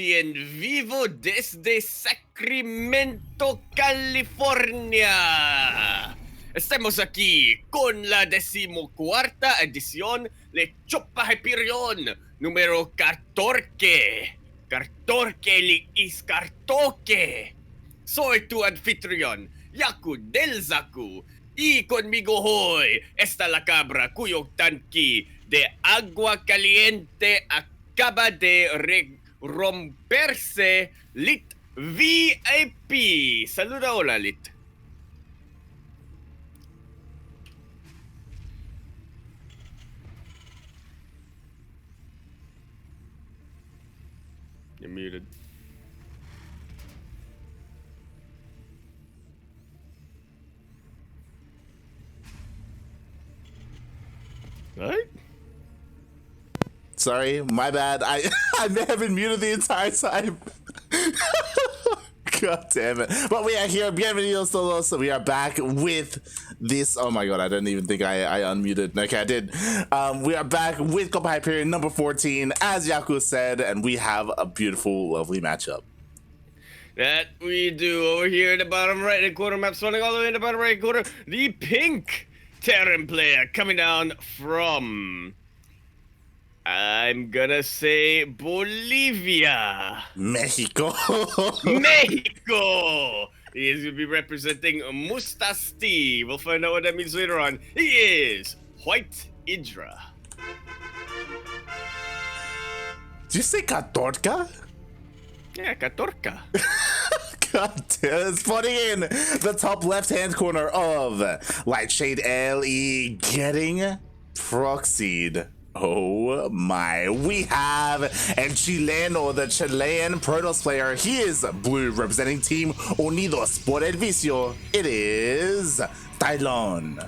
ti en vivo desde Sacramento, California. Estamos aquí con la 14ª edición de Copa Hyperion, número 14. 14 is Kartoke. Soy tu anfitrión, Yakuzaku. Y conmigo hoy está la cabra cuyo tanque de agua caliente acaba de romperse, Lit VIP. Saluda, hola, Lit. You're muted. What? Sorry, my bad. I may have been muted the entire time. God damn it. But we are here. Bienvenidos todos. So we are back with this. Oh my god, I didn't even think I unmuted. Okay, I did. We are back with Copa Hyperion number 14, as Yaku said, and we have a beautiful, lovely matchup. That we do. Over here in the bottom right hand corner, map spawning all the way in the bottom right corner, the pink Terran player coming down from, I'm gonna say, Bolivia. Mexico. Mexico! He is gonna be representing Mustasti. We'll find out what that means later on. He is WhiteIdra. Did you say Catorca? Yeah, Catorca. God damn, it's spawning in the top left-hand corner of Lightshade LE getting proxied. Oh my, we have El Chileno, the Chilean Protoss player. He is blue, representing Team Unidos por el Vicio. It is Tailon.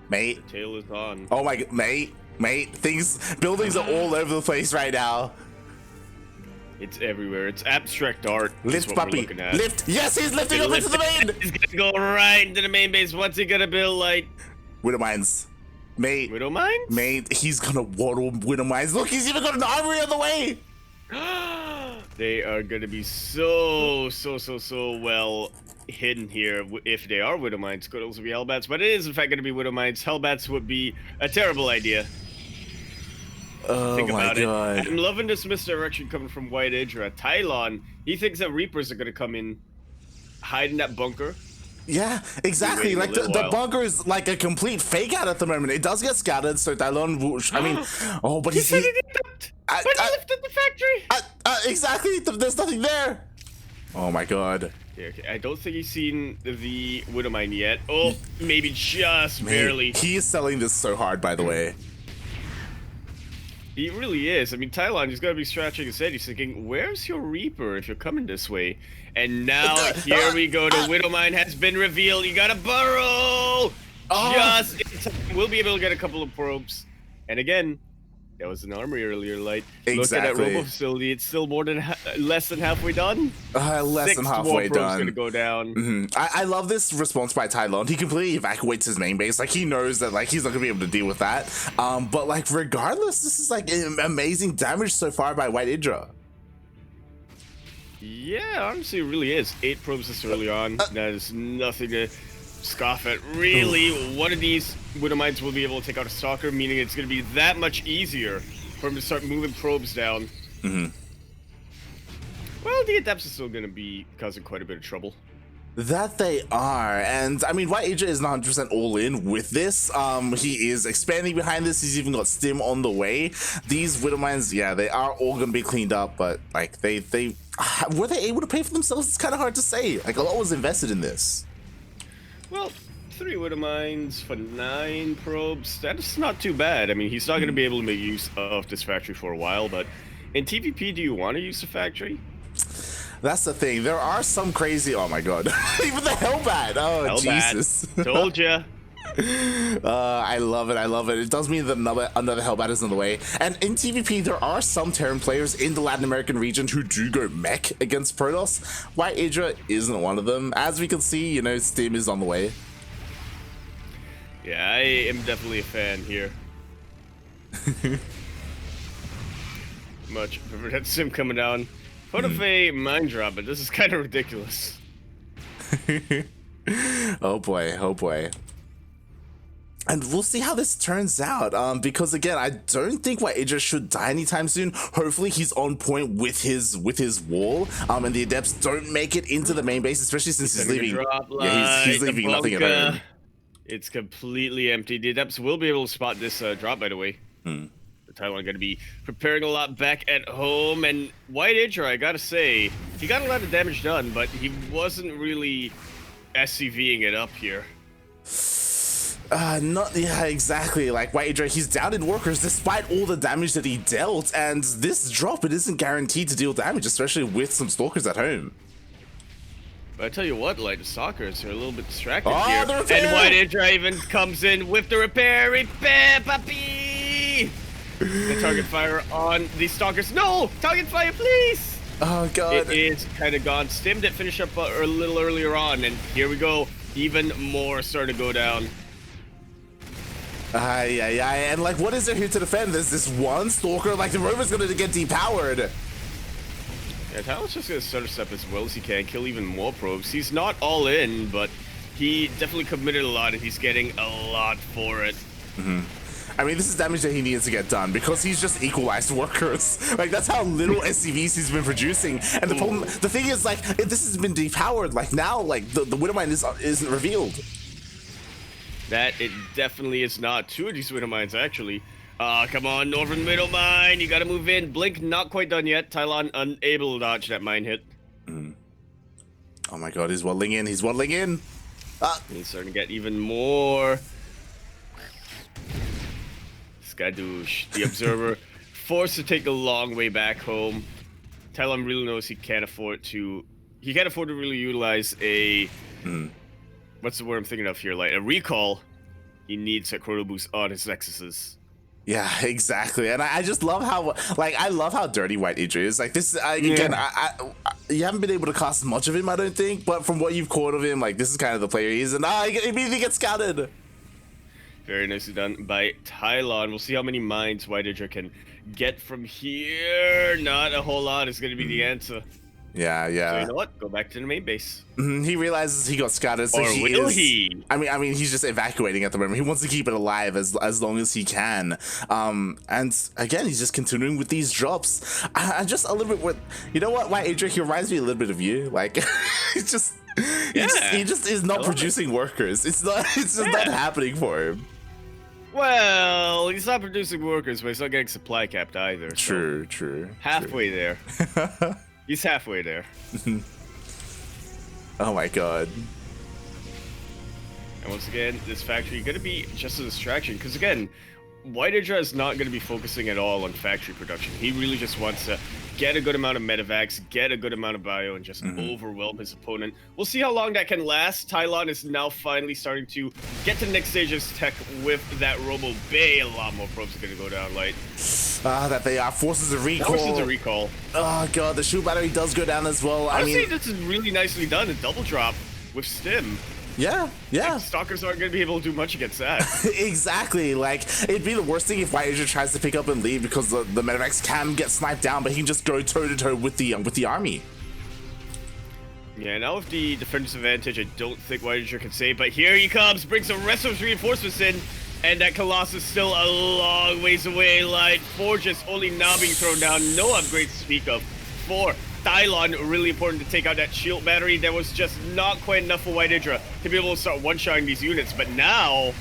Mate. The tail is on. Oh my god, mate, buildings are all over the place right now. It's everywhere. It's abstract art. Lift, puppy. Lift. Yes, he's lifting up into the main. He's gonna go right into the main base. What's he gonna build, like? Widow Mines. Mate. Widow Mines? Mate, he's gonna waddle Widow Mines. Look, he's even got an armory on the way. They are gonna be so well hidden here. If they are Widow Mines, could also be Hellbats, but it is in fact gonna be Widow Mines. Hellbats would be a terrible idea. Oh Think my about god. it. I'm loving this misdirection coming from WhiteIdra. Tailon, he thinks that Reapers are gonna come in, hide in that bunker. Yeah, exactly. Like the bunker is like a complete fake out at the moment. It does get scattered, so Tailon will, I mean, oh, but he said he did that. But he lifted the factory. Exactly. There's nothing there. Oh my god. Yeah, okay. I don't think he's seen the Widow Mine yet. Oh, maybe just barely. He is selling this so hard, by the way. He really is. I mean, Tailon, he's gotta be scratching his head. He's thinking, where's your Reaper if you're coming this way? And now, here we go. The Widow Mine has been revealed. You gotta burrow! Just in time. We'll be able to get a couple of probes. And again, that was an armory earlier, Light. Exactly. Look at that robo facility. It's still more than less than halfway done. Less than halfway done. Gonna go down. I love this response by Tailon. He completely evacuates his main base. Like, he knows that like he's not gonna be able to deal with that. But like regardless, this is like amazing damage so far by WhiteIdra. Yeah, honestly, it really is. 8 probes this early on. That is nothing to scoff at. Really, one of these Widow Mines will be able to take out a Stalker, meaning it's going to be that much easier for him to start moving probes down. Well, the Adepts is still going to be causing quite a bit of trouble. That they are, and I mean, WhiteIdra is 100% all in with this. He is expanding behind this. He's even got Stim on the way. These Widow Mines, yeah, they are all gonna be cleaned up, but like they were they able to pay for themselves? It's kind of hard to say. Like, a lot was invested in this. Well, 3 Widow Mines for 9 probes. That's not too bad. I mean, he's not gonna be able to make use of this factory for a while, but in TvP, do you want to use the factory? That's the thing. There are some crazy. Oh my god! Even the Hellbat. Oh Hellbat. Jesus! Told ya. I love it. I love it. It does mean that another Hellbat is on the way. And in TvP, there are some Terran players in the Latin American region who do go mech against Protoss. WhiteIdra isn't one of them. As we can see, you know, Stim is on the way. Yeah, I am definitely a fan here. Much prefer that sim coming down. What if a mine drop, but this is kind of ridiculous. Oh boy, oh boy. And we'll see how this turns out, because again, I don't think WhiteIdra should die anytime soon. Hopefully he's on point with his wall, and the Adepts don't make it into the main base, especially since he's leaving. Yeah, he's leaving nothing at home. It's completely empty. The Adepts will be able to spot this drop, by the way. The Tailon going to be preparing a lot back at home, and WhiteIdra, I gotta say, he got a lot of damage done, but he wasn't really SCVing it up here. Yeah, exactly. Like WhiteIdra, he's down in workers despite all the damage that he dealt, and this drop, it isn't guaranteed to deal damage, especially with some stalkers at home. But I tell you what, like, the stalkers are a little bit distracted here. And WhiteIdra even comes in with the repair, papi! The target fire on the stalkers. No! Target fire, please! Oh, God. It is kind of gone. Stim did finish up a little earlier on, and here we go. Even more starting to go down. And like, what is there here to defend? There's this one stalker, like the rover's gonna get depowered. Yeah, Tailon's just gonna stutter step as well as he can, kill even more probes. He's not all in, but he definitely committed a lot and he's getting a lot for it. I mean, this is damage that he needs to get done because he's just equalized workers. Like, that's how little SCVs he's been producing. And the problem, the thing is, like, if this has been depowered, like now, like the Widowmine isn't revealed. That it definitely is not. Two of these Widowmines, actually. Come on, Northern Widowmine. You gotta move in. Blink not quite done yet. Tailon unable to dodge that mine hit. Oh my God, he's waddling in. He's waddling in. He's starting to get even more. Skadoosh, the Observer, forced to take a long way back home. Tailon really knows he can't afford to really utilize a... What's the word I'm thinking of here? Like a recall. He needs a chrono boost on his Nexuses. Yeah, exactly. And I just love how, like, I love how dirty WhiteIdra is. Like, this, again, you haven't been able to cast much of him, I don't think, but from what you've caught of him, like, this is kind of the player he is, and he immediately gets scouted. Very nicely done by Tailon. We'll see how many mines WhiteIdra can get from here. Not a whole lot is going to be the answer. Yeah. So you know what? Go back to the main base. He realizes he got scouted, so will he? I mean, he's just evacuating at the moment. He wants to keep it alive as long as he can. And again, he's just continuing with these drops. I'm just a little bit you know what, WhiteIdra, he reminds me a little bit of you. Like, it's just he just is not producing workers. It's just not happening for him. Well, he's not producing workers, but he's not getting supply capped either. True. Halfway there. He's halfway there. Oh my God. And once again, this factory going to be just a distraction. Because again, WhiteIdra is not going to be focusing at all on factory production. He really just wants to get a good amount of medevacs, get a good amount of bio, and just overwhelm his opponent. We'll see how long that can last. Tailon is now finally starting to get to the next stage of his tech with that Robo Bay. A lot more probes are going to go down, Light. That they are. Forces a recall. Oh God, the shield battery does go down as well. Honestly, I mean, this is really nicely done. A double drop with Stim. Yeah. Like, stalkers aren't going to be able to do much against that. Exactly. Like, it'd be the worst thing if WhiteIdra tries to pick up and leave because the medevacs can get sniped down, but he can just go toe-to-toe with the army. Yeah, now with the defensive advantage, I don't think WhiteIdra can save, but here he comes, brings the rest of his reinforcements in, and that Colossus still a long ways away. Light Forges only now being thrown down, no upgrades to speak of. For Tailon, really important to take out that shield battery. There was just not quite enough for WhiteIdra to be able to start one-shotting these units, but now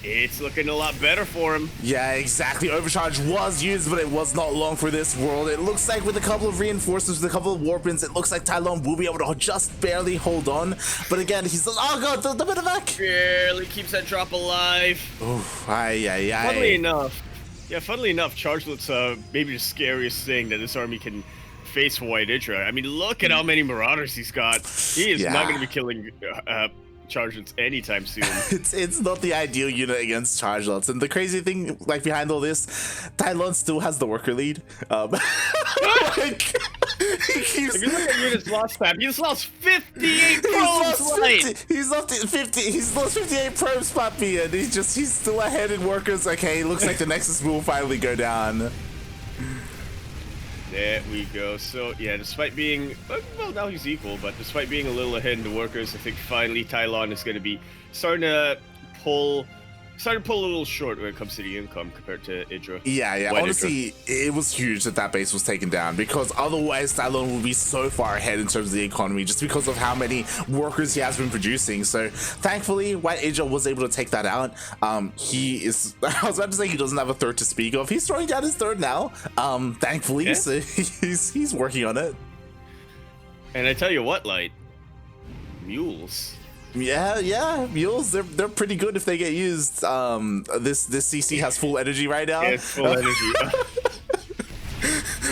it's looking a lot better for him. Yeah, exactly. Overcharge was used, but it was not long for this world. It looks like with a couple of reinforcements, with a couple of warpins, it looks like Tailon will be able to just barely hold on. But again, he's... Oh God, the medevac! Barely keeps that drop alive. Oof, Funnily enough, Chargelet's maybe the scariest thing that this army can face for WhiteIdra. I mean, look at how many Marauders he's got. He is not going to be killing Chargelets anytime soon. It's not the ideal unit against Chargelets. And the crazy thing, like, behind all this, Tailon still has the worker lead. Like, If you look at Unit's lost map, he's lost 58 probes, Light! He's lost 58 probes, Puppy, and he's still ahead in workers. Okay, looks like the Nexus will finally go down. There we go. So, yeah, despite being... Well, now he's equal, but despite being a little ahead in the workers, I think finally Tailon is going to be starting to pull a little short when it comes to the income compared to Idra. Yeah. Honestly, it was huge that base was taken down, because otherwise Tailon would be so far ahead in terms of the economy just because of how many workers he has been producing. So thankfully, WhiteIdra was able to take that out. He is... I was about to say he doesn't have a third to speak of. He's throwing down his third now, thankfully. Yeah. So he's working on it. And I tell you what, Light, mules. Yeah, mules, they're pretty good if they get used. This CC has full energy right now. Yeah, full energy.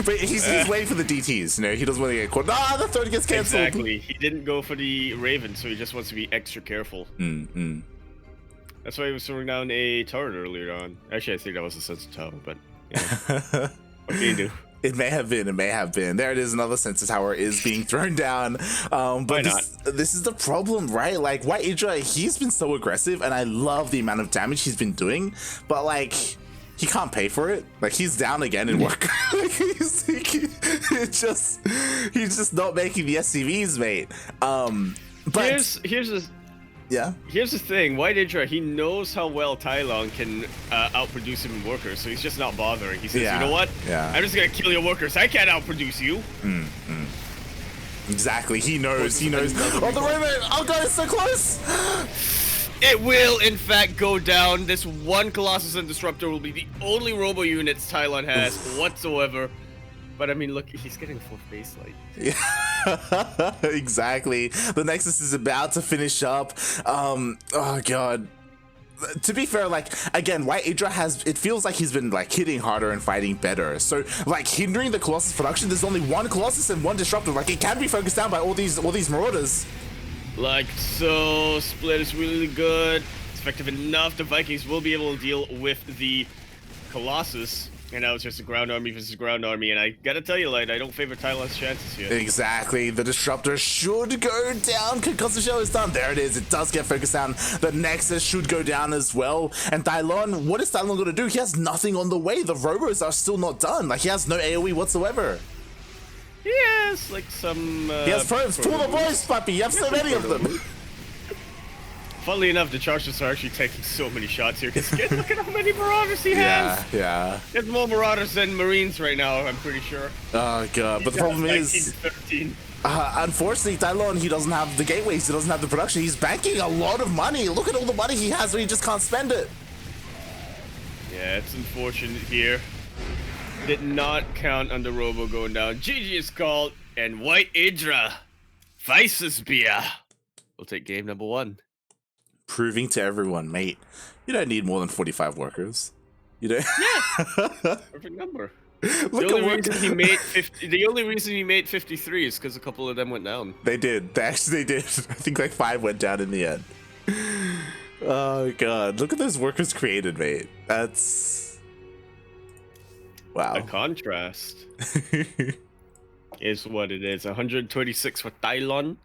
But he's waiting for the DTs, you know, he doesn't want to get caught. Ah, the third gets cancelled. Exactly, he didn't go for the Raven, so he just wants to be extra careful. That's why he was throwing down a turret earlier on. Actually, I think that was a sensor tower, but yeah. What can you do? It may have been. There it is. Another sensor tower is being thrown down. But this is the problem, right? Like, WhiteIdra, he's been so aggressive, and I love the amount of damage he's been doing. But, like, he can't pay for it. Like, he's down again in work. Like, he's just not making the SCVs, mate. But here's the thing. WhiteIdra, he knows how well Tailon can outproduce him in workers, so he's just not bothering. He says, you know what? I'm just gonna kill your workers. I can't outproduce you. Exactly. He knows. Oh, the Raven! Oh god, it's so close! It will, in fact, go down. This one Colossus and Disruptor will be the only robo units Tailon has whatsoever. But I mean, look, he's getting full face light. Yeah, exactly. The Nexus is about to finish up. Oh god. To be fair, like, again, WhiteIdra it feels like he's been like hitting harder and fighting better. So like hindering the Colossus production, there's only one Colossus and one Disruptor. Like, it can be focused down by all these Marauders. Like so, split is really good. It's effective enough. The Vikings will be able to deal with the Colossus. And now it's just a ground army versus ground army, and I gotta tell you, Light, I don't favor Tailon's chances here. Exactly. The Disruptor should go down. Concussive Shell is done. There it is. It does get focused down. The Nexus should go down as well. And Tailon, what is Tailon gonna do? He has nothing on the way. The Robos are still not done. Like, he has no AoE whatsoever. He has, like, some... he has probes. Pull the boys, puppy. You have so many of them. Funnily enough, the Chargers are actually taking so many shots here. Because look at how many Marauders he has. Yeah. He has more Marauders than Marines right now, I'm pretty sure. Oh, God. But the problem is... unfortunately, Tailon, he doesn't have the gateways. He doesn't have the production. He's banking a lot of money. Look at all the money he has, but he just can't spend it. Yeah, it's unfortunate here. Did not count on the Robo going down. GG is called, and WhiteIdra Vices Beer will take game number 1. Proving to everyone, mate, you don't need more than 45 workers. You don't. Yeah, perfect number. The only reason he made 53 is because a couple of them went down. They did. They actually did. I think like 5 went down in the end. Oh god, look at those workers created, mate. That's wow. The contrast is what it is. 126 for Tailon,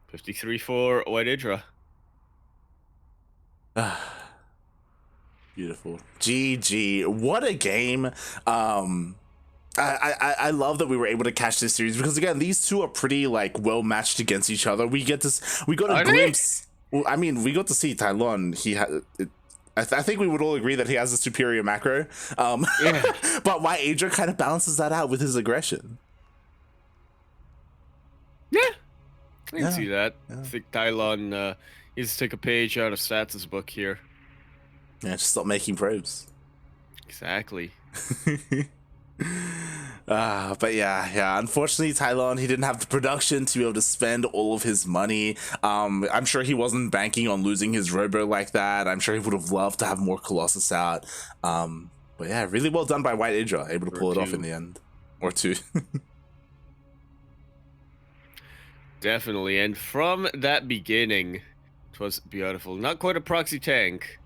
53 for WhiteIdra. Beautiful. GG. What a game. I love that we were able to catch this series because again, these two are pretty like well matched against each other. We got a glimpse. Well, I mean, we got to see Tailon. I think we would all agree that he has a superior macro. Yeah. But WhiteIdra kind of balances that out with his aggression. Yeah, I can see that. Yeah. I think Tailon needs to take a page out of Stats' book here. Yeah, just stop making probes. Exactly. But yeah. Unfortunately, Tailon, he didn't have the production to be able to spend all of his money. I'm sure he wasn't banking on losing his Robo like that. I'm sure he would have loved to have more Colossus out. But yeah, really well done by WhiteIdra, able to pull it off in the end. Or 2. Definitely, and from that beginning, it was beautiful. Not quite a proxy tank,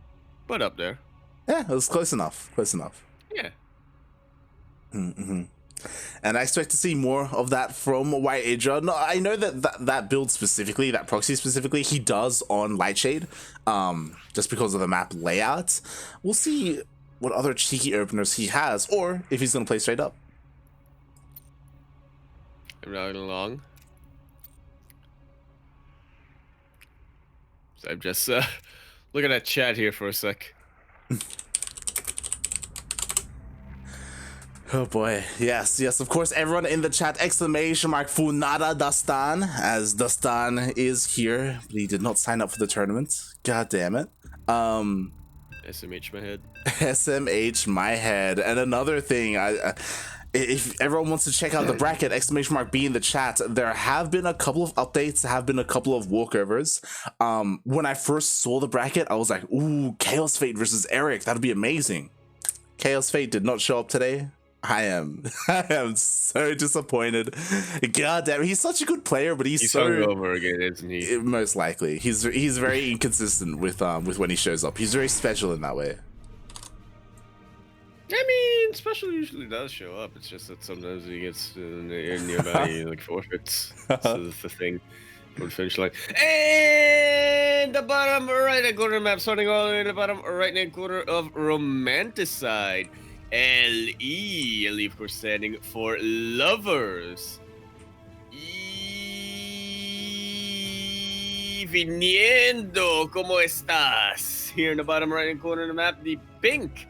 but up there. Yeah, it was close enough. Yeah. Mm-hmm. And I expect to see more of that from WhiteIdra. No, I know that build specifically, that proxy specifically, he does on Lightshade, just because of the map layout. We'll see what other cheeky openers he has, or if he's going to play straight up. Riding along. So I'm just looking at chat here for a sec. Oh boy, yes, of course, everyone in the chat, exclamation mark Funada Dastan, as Dastan is here, but he did not sign up for the tournament. God damn it. SMH my head. SMH my head. And another thing, if everyone wants to check out the bracket, exclamation mark B in the chat, there have been a couple of updates, there have been a couple of walkovers. When I first saw the bracket, I was like, ooh, Chaos Fate versus Eric, that'd be amazing. Chaos Fate did not show up today. I am so disappointed. God damn, he's such a good player, but he's so over again, isn't he? Most likely, he's very inconsistent with when he shows up. He's very special in that way. I mean, special usually does show up. It's just that sometimes he gets nearby like forfeits. So that's the thing for the finish line. And the bottom right-hand corner map, starting all the way to the bottom right-hand corner of Romanticide. LE, of course, standing for lovers. Y viniendo, ¿cómo estás? Here in the bottom right-hand corner of the map, the pink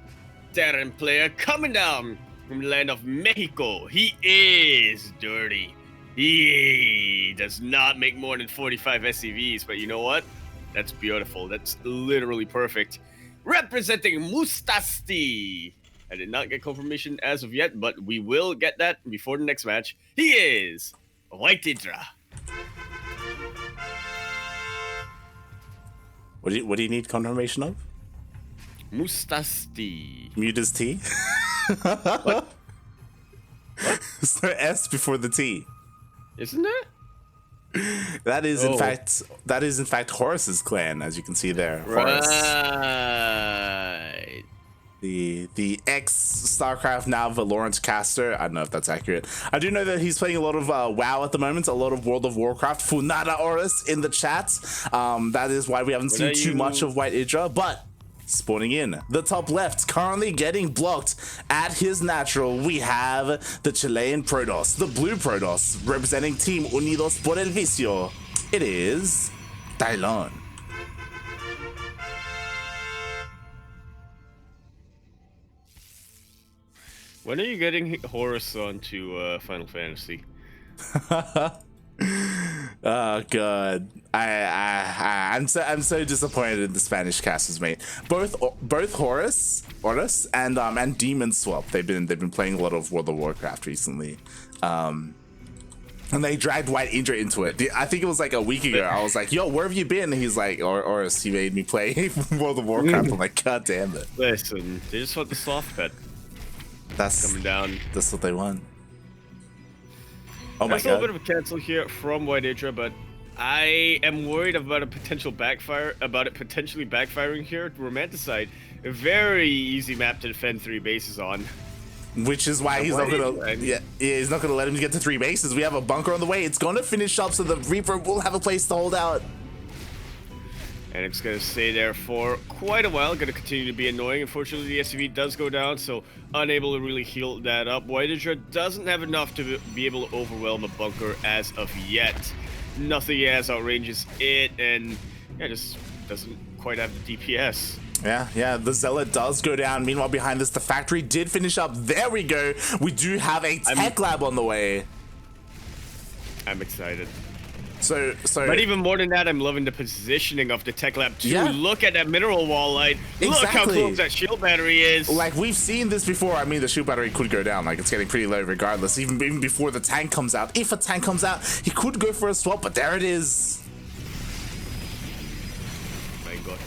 Terran player coming down from the land of Mexico. He is dirty. He does not make more than 45 SCVs, but you know what? That's beautiful. That's literally perfect. Representing Mustasti. I did not get confirmation as of yet, but we will get that before the next match. He is WhiteIdra. What do you need confirmation of? Mustasti. Mute his T. What? Is there S before the T? Isn't there? That is in fact Horus's clan, as you can see there. Horus. Right. The ex StarCraft, now Valorant caster. I don't know if that's accurate. I do know that he's playing a lot of WoW at the moment, a lot of World of Warcraft. Funada Horus in the chat. That is why we haven't seen too much of WhiteIdra, but spawning in the top left, currently getting blocked at his natural, we have the Chilean Protoss, the blue Protoss, representing Team Unidos por el Vicio. It is Tailon. When are you getting Horus onto Final Fantasy? Oh god, I'm so disappointed in the Spanish casters, mate. Both Horus and Demon Swap. They've been playing a lot of World of Warcraft recently, and they dragged WhiteIdra into it. I think it was like a week ago. I was like, "Yo, where have you been?" And he's like, "Horus, he made me play World of Warcraft." I'm like, "God damn it!" Listen, they just want the soft pet. That's coming down. That's what they want. Oh my god. A little bit of a cancel here from WhiteIdra, but I am worried about a potential backfire, about it potentially backfiring here at Romanticide. A very easy map to defend 3 bases on. Which is why he's not gonna he's not gonna let him get to 3 bases. We have a bunker on the way. It's gonna finish up, so the Reaper will have a place to hold out. And it's going to stay there for quite a while. Going to continue to be annoying. Unfortunately, the SCV does go down, so unable to really heal that up. WhiteIdra doesn't have enough to be able to overwhelm a bunker as of yet. Nothing as outranges it, and yeah, just doesn't quite have the DPS. Yeah, the Zealot does go down. Meanwhile, behind this, the factory did finish up. There we go. We do have a tech lab on the way. I'm excited. So, but even more than that, I'm loving the positioning of the tech lab too. Yeah. Look at that mineral wall light. Exactly. Look how close that shield battery is. Like, we've seen this before. I mean, the shield battery could go down. Like, it's getting pretty low regardless. Even before the tank comes out. If a tank comes out, he could go for a swap, but there it is. My god.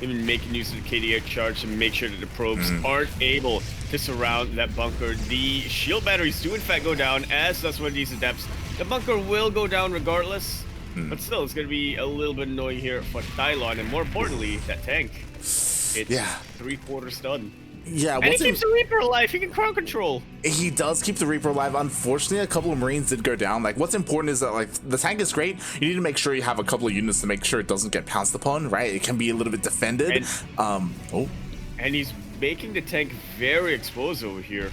Even making use of the KDA charge to make sure that the probes aren't able to surround that bunker. The shield batteries do in fact go down, as does one of these adepts. The bunker will go down regardless, but still it's going to be a little bit annoying here for Tailon, and more importantly, that tank. It's 3/4 done. Yeah, And he keeps the Reaper alive. He can crowd control. He does keep the Reaper alive. Unfortunately, a couple of Marines did go down. Like, what's important is that, like, the tank is great. You need to make sure you have a couple of units to make sure it doesn't get pounced upon, right? It can be a little bit defended. And he's making the tank very exposed over here.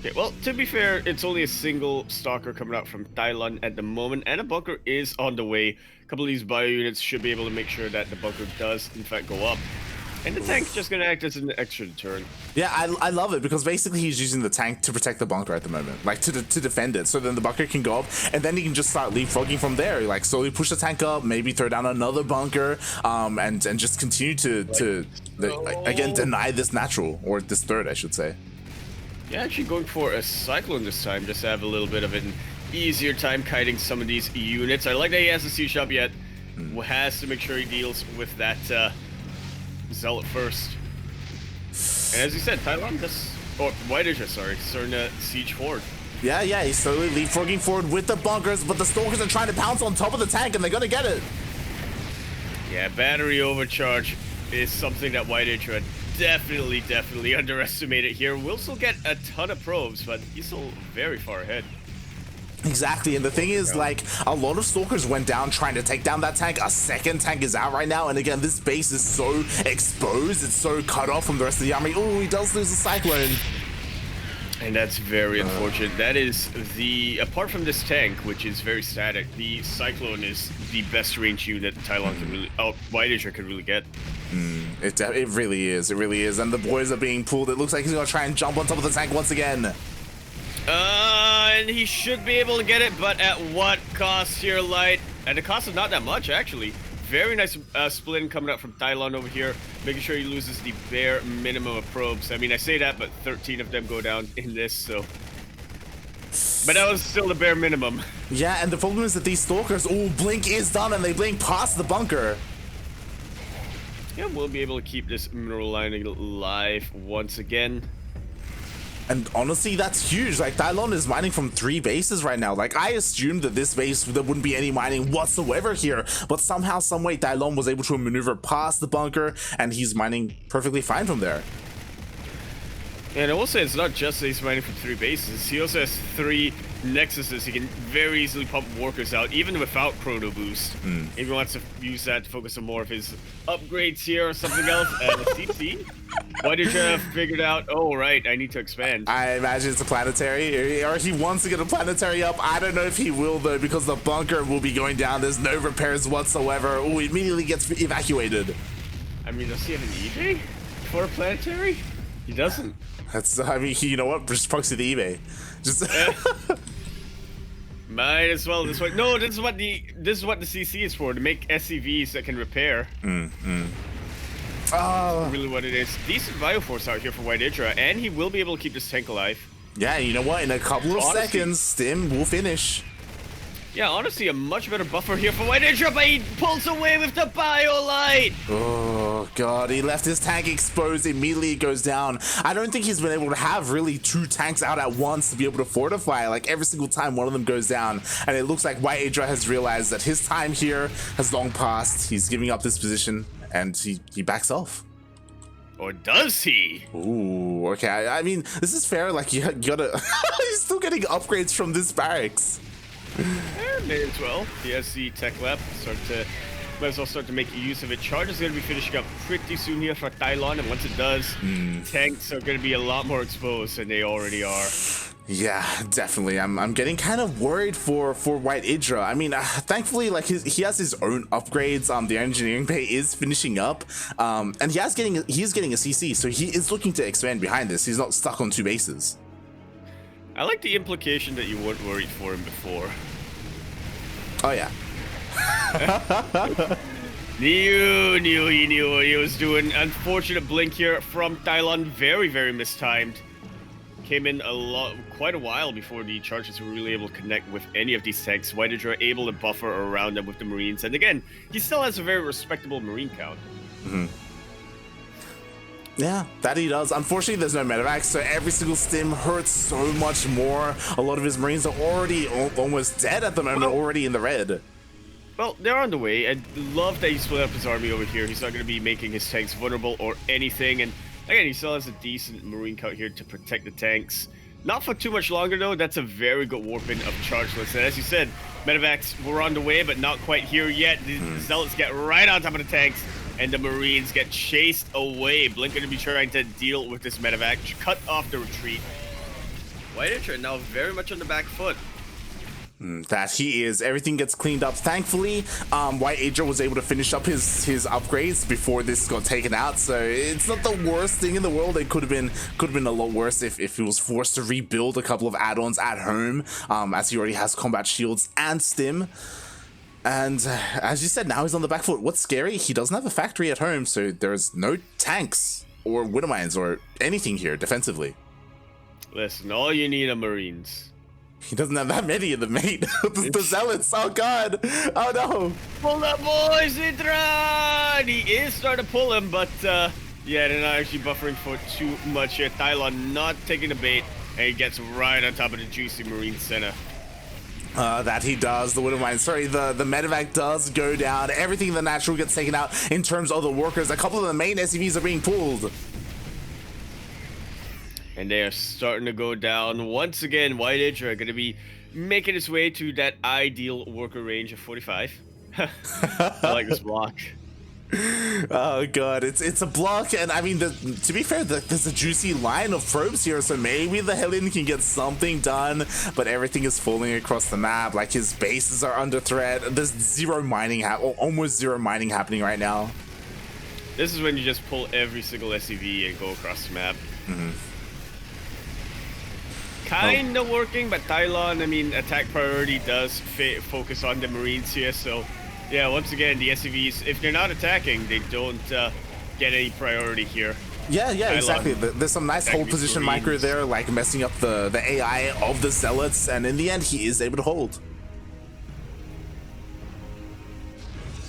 Okay, well, to be fair, it's only a single stalker coming out from Tailon at the moment, and a bunker is on the way. A couple of these bio units should be able to make sure that the bunker does, in fact, go up. And the tank's just going to act as an extra deterrent. Yeah, I love it because basically he's using the tank to protect the bunker at the moment, like to defend it. So then the bunker can go up, and then he can just start leapfrogging from there. Like slowly push the tank up, maybe throw down another bunker, and just continue to again deny this natural, or this third, I should say. Yeah, actually going for a Cyclone this time, just to have a little bit of an easier time kiting some of these units. I like that he has the siege shop yet. Has to make sure he deals with that Zealot first. And as you said, Tailon or WhiteIdra, sorry, starting to siege forward. Yeah, he's slowly leapfrogging forward with the bunkers, but the stalkers are trying to pounce on top of the tank, and they're gonna get it. Yeah, battery overcharge is something that WhiteIdra definitely underestimated here. Will still get a ton of probes, but he's still very far ahead. Exactly, and the thing is, like, a lot of stalkers went down trying to take down that tank. A second tank is out right now, and again, this base is so exposed, it's so cut off from the rest of the army. Oh, he does lose the Cyclone. And that's very unfortunate. That is apart from this tank, which is very static, the Cyclone is the best range unit Tailon can really, WhiteIdra can really get. It really is, and the boys are being pulled. It looks like he's gonna try and jump on top of the tank once again. And he should be able to get it, but at what cost here, Light? And the cost is not that much, actually. Very nice split coming out from Tailon over here, making sure he loses the bare minimum of probes. I mean, I say that, but 13 of them go down in this, so... But that was still the bare minimum. Yeah, and the problem is that these stalkers, blink is done, and they blink past the bunker. Yeah, we'll be able to keep this mineral lining alive once again. And honestly, that's huge. Like, Tailon is mining from 3 bases right now. Like, I assumed that this base, there wouldn't be any mining whatsoever here. But somehow, someway, Tailon was able to maneuver past the bunker, and he's mining perfectly fine from there. And I will say, it's not just that he's mining from 3 bases. He also has 3 Nexuses. He can very easily pump workers out, even without Chrono Boost. If he wants to use that to focus on more of his upgrades here or something else. CC? Why did you have figured out, oh, right, I need to expand? I imagine it's a planetary, or he wants to get a planetary up. I don't know if he will, though, because the bunker will be going down. There's no repairs whatsoever. Oh, he immediately gets evacuated. I mean, does he have an eBay for a planetary? He doesn't. That's, I mean, you know what? Just proxy the eBay. Just... Might as well this way. No, this is what the CC is for, to make SCVs that can repair. That's really what it is. Decent Bioforce out here for WhiteIdra, and he will be able to keep this tank alive. Yeah, you know what? In a couple of seconds, Stim will finish. Yeah, honestly, a much better buffer here for WhiteIdra, but he pulls away with the Biolite! Oh, God. He left his tank exposed. Immediately it goes down. I don't think he's been able to have really 2 tanks out at once to be able to fortify. Like, every single time one of them goes down. And it looks like WhiteIdra has realized that his time here has long passed. He's giving up this position, and he backs off. Or does he? Ooh, okay. I mean, this is fair. Like, you gotta... He's still getting upgrades from this barracks. May as well. The SC Tech Lab might as well start to make use of it. Charge is going to be finishing up pretty soon here for Tailon, and once it does, tanks are going to be a lot more exposed than they already are. Yeah, definitely. I'm getting kind of worried for WhiteIdra. I mean, thankfully, like he has his own upgrades. The engineering bay is finishing up, and he's getting a CC, so he is looking to expand behind this. He's not stuck on 2 bases. I like the implication that you weren't worried for him before. Oh yeah. He knew what he was doing. Unfortunate blink here from Tailon. Very mistimed. Came in quite a while before the charges were really able to connect with any of these tanks. WhiteIdra able to buffer around them with the Marines. And again, he still has a very respectable Marine count. Yeah, that he does. Unfortunately, there's no medevac, so every single stim hurts so much more. A lot of his Marines are already almost dead at the moment, already in the red. Well, they're on the way. I love that he split up his army over here. He's not going to be making his tanks vulnerable or anything, and Again, he still has a decent Marine count here to protect the tanks. Not for too much longer, though. That's a very good warping of chargeless. And as you said, medevacs were on the way, but not quite here yet. The Zealots get right on top of the tanks, and the Marines get chased away. Blink going to be trying to deal with this medevac, cut off the retreat. WhiteIdra now very much on the back foot. That he is. Everything gets cleaned up. Thankfully, WhiteIdra was able to finish up his upgrades before this got taken out. So it's not the worst thing in the world. It could have been a lot worse if he was forced to rebuild a couple of add-ons at home, as he already has combat shields and stim. And as you said, now he's on the back foot. What's scary? He doesn't have a factory at home, so there's no tanks or widow mines or anything here defensively. Listen, all you need are Marines. He doesn't have that many of them, mate. The Zealots. Oh, God. Oh, no. Pull that, boys, Idra! And he is starting to pull him, but, yeah, they're not actually buffering for too much here. Tailon not taking the bait, and he gets right on top of the juicy Marine center. That he does. The widow mine. Sorry, the medevac does go down. Everything in the natural gets taken out in terms of the workers. A couple of the main SCVs are being pulled. And they are starting to go down. Once again, WhiteIdra are going to be making its way to that ideal worker range of 45. I like this block. Oh god, it's a block, and I mean, to be fair, there's a juicy line of probes here, so maybe the Helen can get something done, but everything is falling across the map. Like, his bases are under threat. There's zero mining, or almost zero mining happening right now. This is when you just pull every single SCV and go across the map. Kinda working, but Tailon, I mean, attack priority does focus on the Marines here, so yeah, once again, the SCVs, if they're not attacking, they don't get any priority here. Yeah, exactly. There's some nice hold position micro there, like messing up the AI of the Zealots, and in the end, he is able to hold.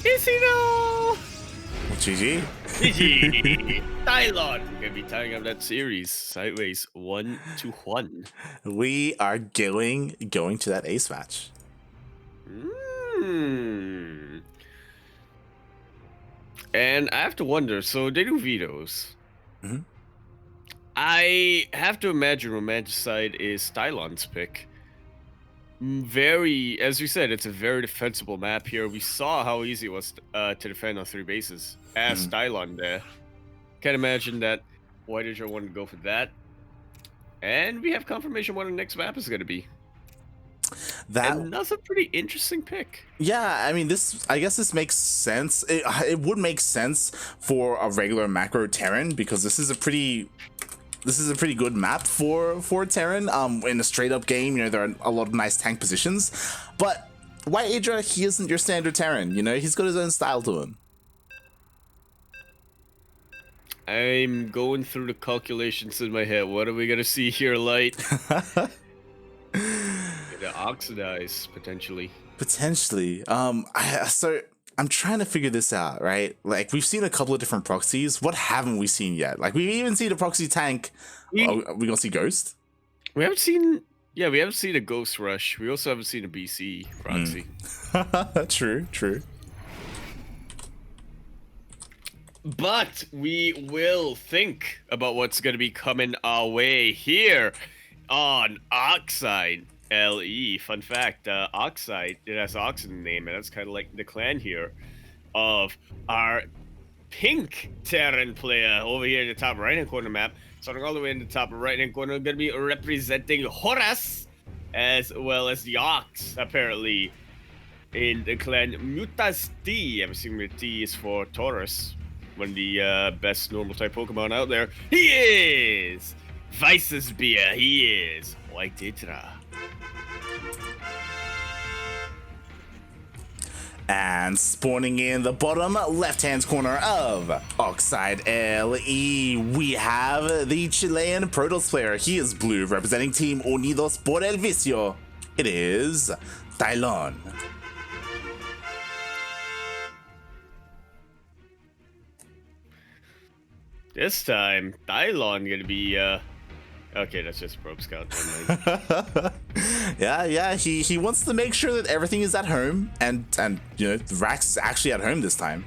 Is he though? GG. GG. Tailon gonna be tying up that series sideways 1-1. We are going to that ace match. And I have to wonder, so they do vetoes. I have to imagine Romanticide is Tailon's pick. Very, as you said, it's a very defensible map here. We saw how easy it was to defend on 3 bases as Tailon there. Can't imagine that WhiteIdra wanted to go for that. And we have confirmation what the next map is going to be. That's a pretty interesting pick. Yeah, I mean, I guess this makes sense. It would make sense for a regular macro Terran, because this is a pretty good map for Terran. In a straight up game, you know, there are a lot of nice tank positions, but WhiteIdra, he isn't your standard Terran. You know, he's got his own style to him. I'm going through the calculations in my head. What are we gonna see here, Light? The oxidize potentially. So I'm trying to figure this out, right? Like, we've seen a couple of different proxies. What haven't we seen yet? Like, we've even seen a proxy tank. Are we gonna see Ghost? We haven't seen. Yeah, we haven't seen a Ghost Rush. We also haven't seen a BC proxy. True. But we will think about what's going to be coming our way here on Oxide LE. Fun fact, Oxide, it has Ox in the name, and that's kind of like the clan here of our pink Terran player over here in the top right-hand corner map. Starting all the way in the top right-hand corner, going to be representing Horus, as well as the Ox, apparently, in the clan Mutas T. I'm assuming the T is for Taurus. One of the best normal type Pokemon out there. He is Vice's Beer. He is WhiteIdra. And spawning in the bottom left-hand corner of Oxide LE, we have the Chilean Protoss player. He is blue, representing Team Unidos por el Vicio. It is Tailon. This time, Tailon gonna be, okay, that's just probe scout. yeah, he wants to make sure that everything is at home, and you know, Rax is actually at home this time.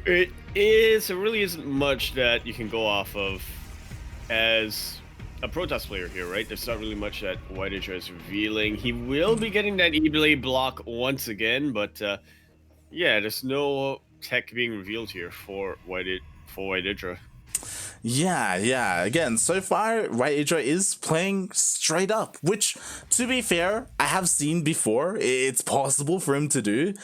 It is. There really isn't much that you can go off of as a Protoss player here, right? There's not really much that WhiteIdra is revealing. He will be getting that E-Blade block once again, but yeah, there's no tech being revealed here for WhiteIdra. Yeah. Again, so far, WhiteIdra is playing straight up, which, to be fair, I have seen before. It's possible for him to do.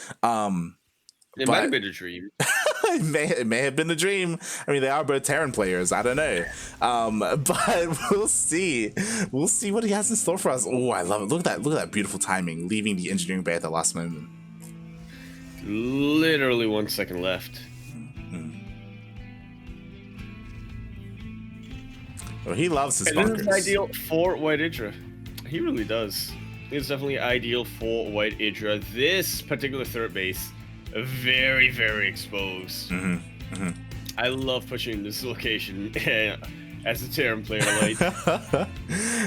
It might have been a dream. it may have been a dream. I mean, they are both Terran players. I don't know. But we'll see. We'll see what he has in store for us. Oh, I love it. Look at that beautiful timing, leaving the engineering bay at the last moment. Literally 1 second left. Oh, he loves his and bunkers. This is ideal for WhiteIdra. He really does. It's definitely ideal for WhiteIdra. This particular third base, very, very exposed. I love pushing this location as a Terran player. Like,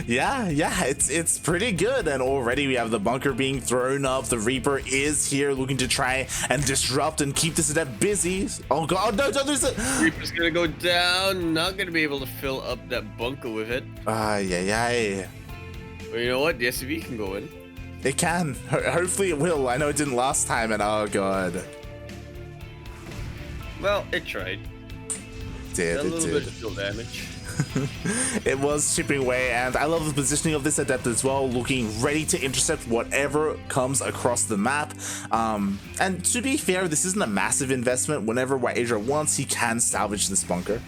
yeah, it's pretty good. And already we have the bunker being thrown up. The Reaper is here looking to try and disrupt and keep this adept busy. Oh god, no, there's a Reaper's gonna go down. Not gonna be able to fill up that bunker with it. Yeah. But you know what? The SCV can go in. It can. Hopefully it will. I know it didn't last time, and oh god. Well, it tried. It a little did. bit of field damage. It was chipping away, and I love the positioning of this adept as well, looking ready to intercept whatever comes across the map. And to be fair, this isn't a massive investment. Whenever WhiteIdra wants, he can salvage this bunker.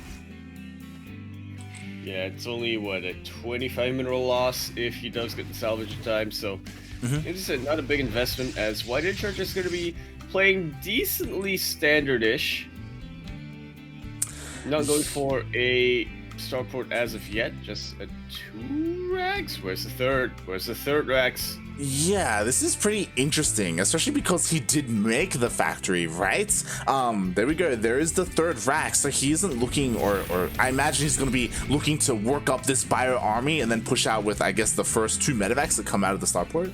Yeah, it's only, what, a 25 mineral loss if he does get the salvage in time, so it's not a big investment, as WhiteIdra are just going to be playing decently standard-ish. Not going for a starport as of yet, just a 2 racks? Where's the third? Where's the third racks? Yeah, this is pretty interesting, especially because he did make the factory, right? There we go. There is the third rack, so he isn't looking, or I imagine he's going to be looking to work up this bio army and then push out with, I guess, the first 2 medevacs that come out of the starport.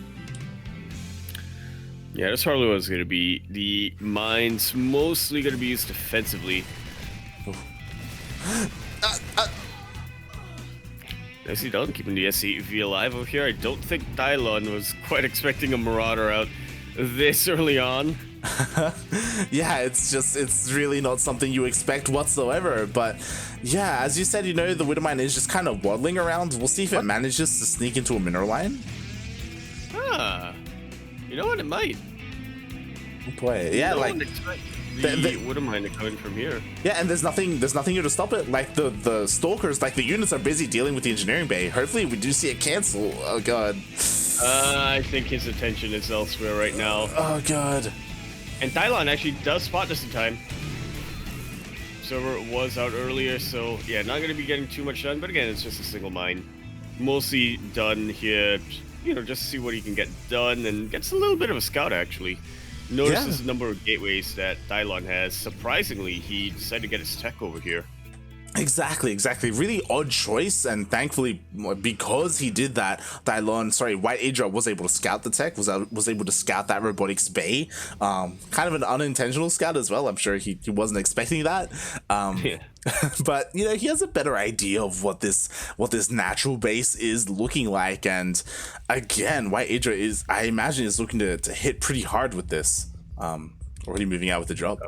Yeah, that's probably what it's going to be. The mines mostly going to be used defensively. Nicely done, keeping the SCV alive over here. I don't think Tailon was quite expecting a Marauder out this early on. Yeah, it's really not something you expect whatsoever. But yeah, as you said, the Widowmine is just kind of waddling around. We'll see if it manages to sneak into a mineral line. You know what? It might. Oh boy, yeah, no like the Widowmine coming from here. Yeah, and there's nothing here to stop it. Like the stalkers, like the units are busy dealing with the engineering bay. Hopefully we do see it cancel. Oh god. I think his attention is elsewhere right now. Oh god. And Tailon actually does spot this in time. Server was out earlier, so yeah, not going to be getting too much done. But again, it's just a single mine. Mostly done here, just to see what he can get done, and gets a little bit of a scout actually. Notices the number of gateways that Tailon has. Surprisingly, he decided to get his tech over here. Exactly. Really odd choice, and thankfully, because he did that, WhiteIdra was able to scout the tech, was able to scout that robotics bay. Kind of an unintentional scout as well. I'm sure he wasn't expecting that. Yeah. But he has a better idea of what this natural base is looking like, and again, WhiteIdra I imagine is looking to hit pretty hard with this. Already moving out with the drop.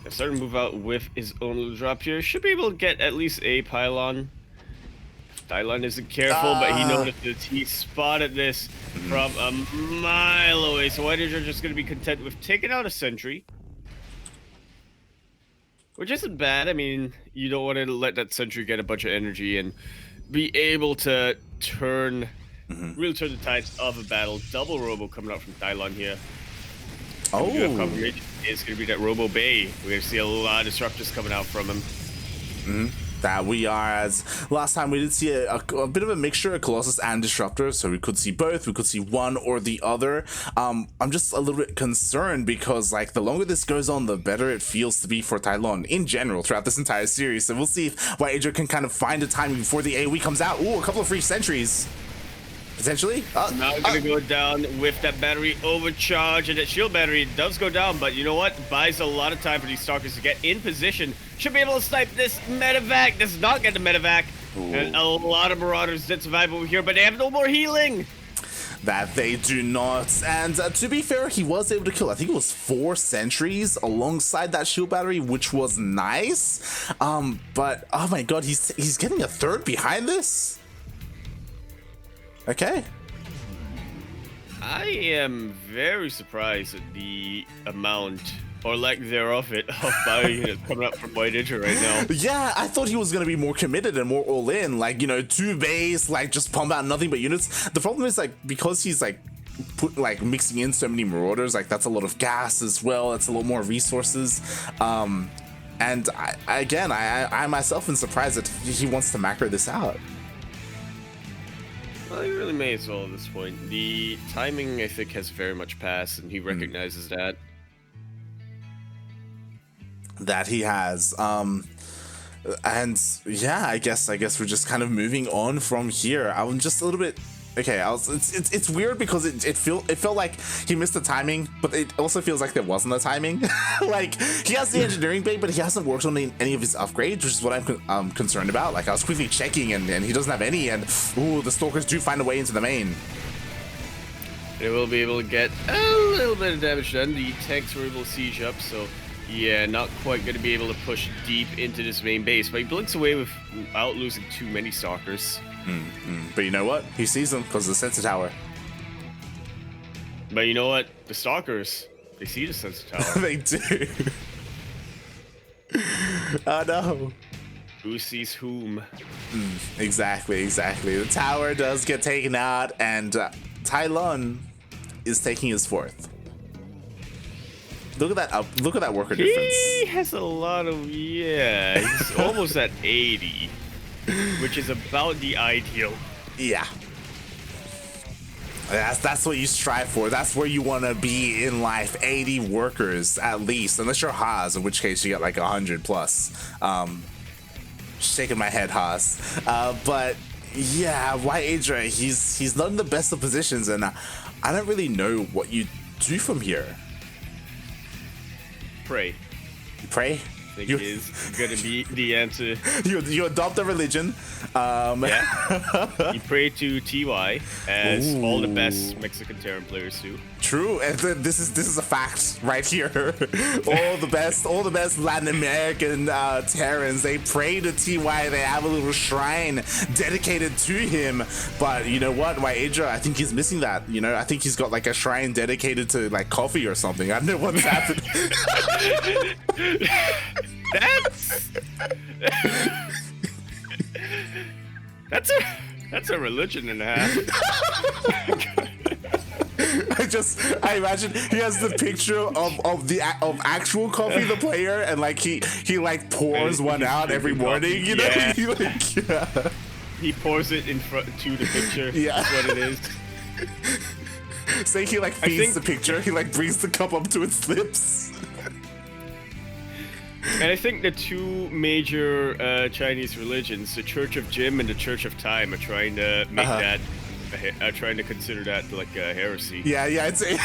Starting to move out with his own little drop here. Should be able to get at least a pylon. Tailon isn't careful, but he noticed that he spotted this from a mile away. So WhiteIdra are just going to be content with taking out a sentry. Which isn't bad. I mean, you don't want to let that sentry get a bunch of energy and be able to really turn the tides of a battle. Double robo coming out from Tailon here. Oh, it's going to be that Robo Bay. We're going to see a lot of disruptors coming out from him. That we are, as last time we did see a bit of a mixture of Colossus and Disruptor, so we could see both, we could see one or the other. I'm just a little bit concerned because, like, the longer this goes on, the better it feels to be for Tailon in general throughout this entire series. So we'll see if WhiteIdra can kind of find a timing before the AoE comes out. Ooh, a couple of free sentries. Potentially. Now gonna go down with that battery overcharge, and that shield battery does go down, but you know what? Buys a lot of time for these stalkers to get in position. Should be able to snipe this medevac. Does not get the medevac. And a lot of marauders did survive over here, but they have no more healing. That they do not. And to be fair, he was able to kill, I think it was 4 sentries alongside that shield battery, which was nice. But oh my god, he's getting a third behind this. Okay. I am very surprised at the amount, or lack thereof, of bio units coming up from WhiteIdra right now. Yeah, I thought he was going to be more committed and more all in, like, you know, 2 base, like, just pump out nothing but units. The problem is, like, because he's, like, mixing in so many marauders, like, that's a lot of gas as well. It's a lot more resources. And I myself am surprised that he wants to macro this out. Well, he really may as well at this point. The timing, I think, has very much passed, and he recognizes that. That he has. And yeah, I guess we're just kind of moving on from here. I'm just a little bit okay. It's weird because it felt like he missed the timing, but it also feels like there wasn't a timing. Like, he has the engineering bay, but he hasn't worked on any of his upgrades, which is what I'm concerned about. Like, I was quickly checking, and he doesn't have any, and ooh, the stalkers do find a way into the main. They will be able to get a little bit of damage done. The tanks were able to siege up, so yeah, not quite going to be able to push deep into this main base, but he blinks away without losing too many stalkers. But you know what? He sees them because of the sensor tower. But you know what? The stalkers, they see the sensor tower. They do. Oh no. Who sees whom? Exactly. The tower does get taken out, and Tailon is taking his 4th. Look at that worker difference. He has a lot of, yeah, he's almost at 80, which is about the ideal. Yeah. That's what you strive for. That's where you want to be in life. 80 workers at least, unless you're Haas, in which case you got like 100 plus. Shaking my head, Haas. But yeah, WhiteIdra, he's not in the best of positions, and I don't really know what you do from here. Pray. Pray? I think is gonna be the answer. You adopt a religion. Yeah. You pray to TY, as all the best Mexican Terran players do. True, and this is a fact right here. all the best Latin American Terrans, they pray to TY. They have a little shrine dedicated to him. But you know what, WhiteIdra, I think he's missing that. You know, I think he's got like a shrine dedicated to like coffee or something. I don't know what's happened. That's a religion and a half. I imagine he has the picture of actual Coffee the player, and like he like pours one out every morning. You know, yeah. He pours it in front to the picture. Yeah, that's what it is. Say he like feeds the picture. He like brings the cup up to its lips. And I think the 2 major Chinese religions, the Church of Jim and the Church of Time, are trying to make that, trying to consider that like a heresy. Yeah, I'd say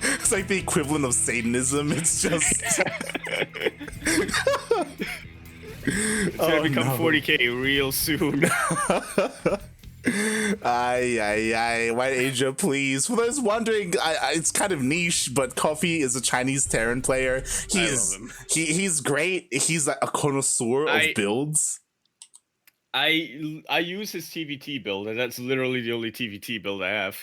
it's like the equivalent of Satanism. It's just it's gonna become 40K real soon. WhiteIdra, please. For those wondering, it's kind of niche, but Coffee is a Chinese Terran player. He's great. He's like a connoisseur of builds. I use his TvT build, and that's literally the only TvT build I have.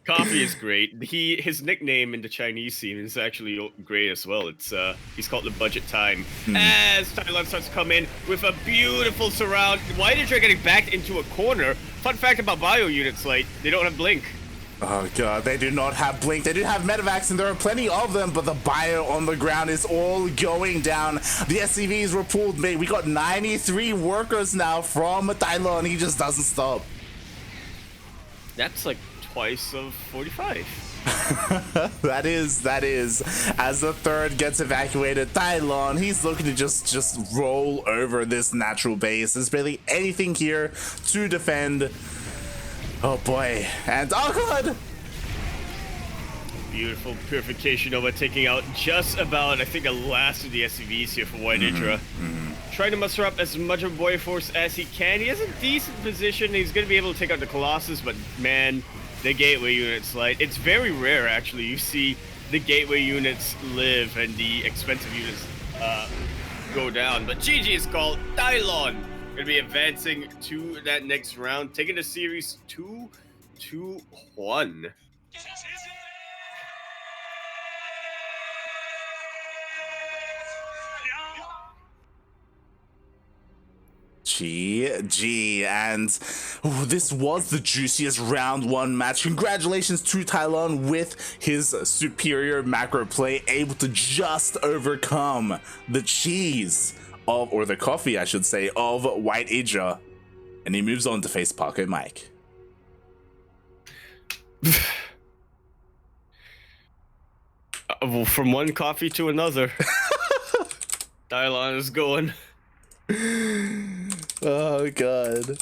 Coffee is great. His nickname in the Chinese scene is actually great as well. It's he's called the Budget Time. As Tailon starts to come in with a beautiful surround. WhiteIdra getting backed into a corner. Fun fact about bio units, like, they don't have blink. Oh god, they do not have blink. They do have medevacs, and there are plenty of them, but the bio on the ground is all going down. The SCVs were pulled, mate. We got 93 workers now from Tailon. He just doesn't stop. That's like twice of 45. That is. As the third gets evacuated, Tailon, he's looking to just roll over this natural base. There's barely anything here to defend. Oh boy, and oh god! Beautiful purification over taking out just about, I think, the last of the SCVs here for WhiteIdra. Trying to muster up as much of a boy force as he can. He has a decent position. He's going to be able to take out the Colossus, but man, the gateway units light. It's very rare, actually. You see the gateway units live and the expensive units go down. But GG is called. Tailon going to be advancing to that next round, taking the series 2-1. GG, and this was the juiciest round 1 match. Congratulations to Tailon with his superior macro play, able to just overcome the cheese of, or the coffee I should say, of WhiteIdra, and he moves on to face Paco Mike. Well, from one coffee to another. Tailon is going. Oh god.